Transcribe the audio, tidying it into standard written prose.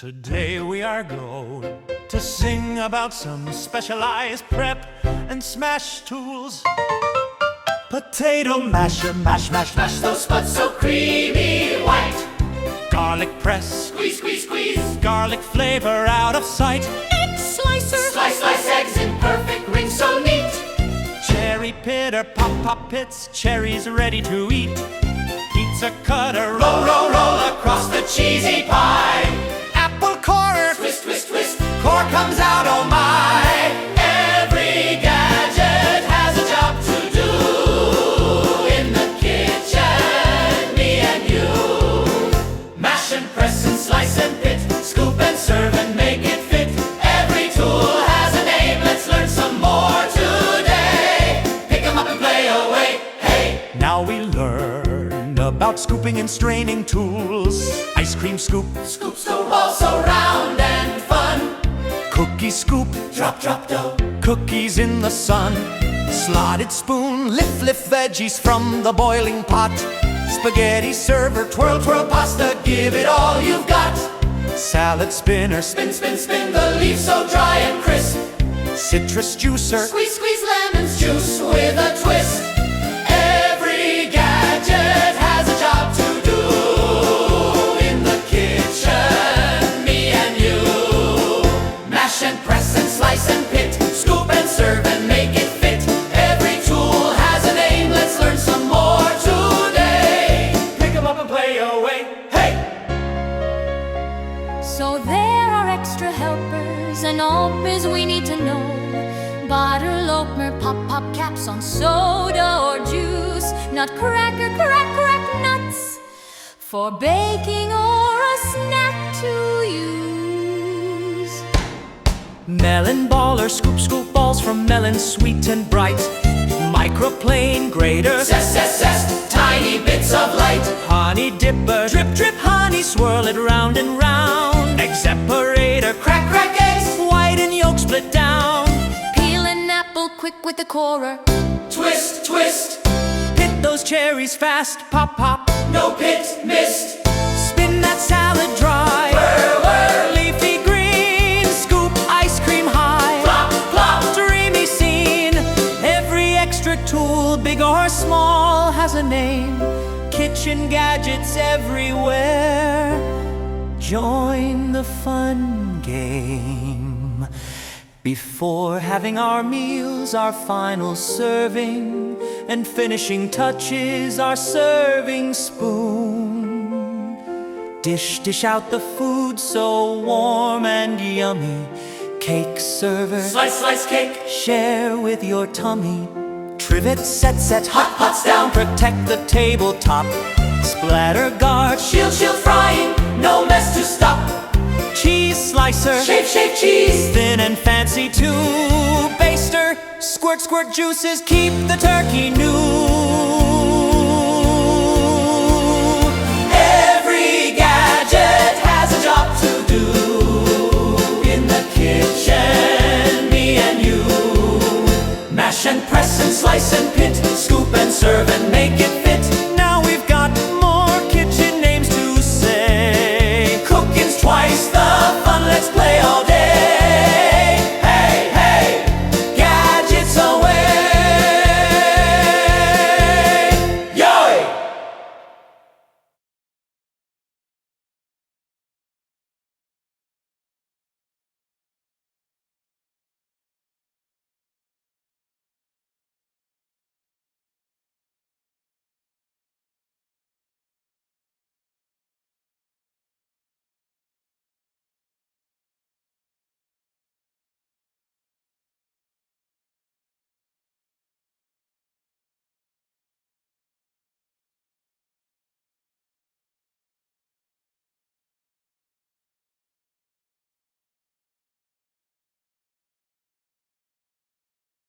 Today we are going to sing about some specialized prep and smash tools. Potato masher, mash, mash, mash those spuds so creamy white. Garlic press, squeeze, squeeze, squeeze, garlic flavor out of sight. Egg slicer, slice, slice eggs in perfect rings so neat. Cherry pitter, pop, pop pits, cherries ready to eat. Pizza cutter, roll, roll, roll across the cheesy pie. Apple corer, Twist, twist, twist, core comes out, oh my. every gadget has a job to do. In the kitchen, me and you. Mash and press and slice and pit, scoop and serve and make it fit. Every tool has a name, let's learn some more today. Pick 'em up and play away, hey. Now we learn about scooping and straining tools. Ice cream scoop, Scoops go all so round and fun. cookie scoop, Drop, drop dough, cookies in the sun. Slotted spoon, lift, lift veggies from the boiling pot. Spaghetti server, twirl, twirl pasta, give it all you've got. Salad spinner, spin, spin, spin the leaf so dry and crisp. citrus juicer, Squeeze, squeeze lemon's juice with a twist. Every gadget has a job to do. In the kitchen, me and you. Mash and press and slice and pit, scoop and serve and make it fit. Every tool has a name, let's learn some more today. Pick 'em up and play away, hey! so there are extra helpers and all biz we need to know. Butter, loafer, pop, pop caps on soda or juice. Nutcracker, crack, crack nuts for baking or a snack to use. melon baller, scoop, scoop balls from melon sweet and bright. Microplane, grater, Zest, zest, zest, tiny bits of light. honey dipper, drip, drip honey, swirl it round and round. Egg separator, crack, Crack eggs, white and yolk split down. Peel an apple quick with the corer. twist, twist, Pit those cherries fast, pop, pop. no pit missed. Spin that salad dry. Whir, whir, Leafy green, scoop ice cream high. plop, plop. Dreamy scene. Every extra tool, big or small, has a name. Kitchen gadgets everywhere. Join the fun game. Before having our meals, our final serving, and finishing touches, our serving spoon. Dish out the food so warm and yummy. Cake server, Slice, slice cake, share with your tummy. Trivet, set, hot pots down, protect the tabletop. Splatter guard, shield, shield frying, no mess to stop. cheese slicer, Shape, shape cheese, thin and fancy too. Baster, squirt, squirt juices, keep the turkey new.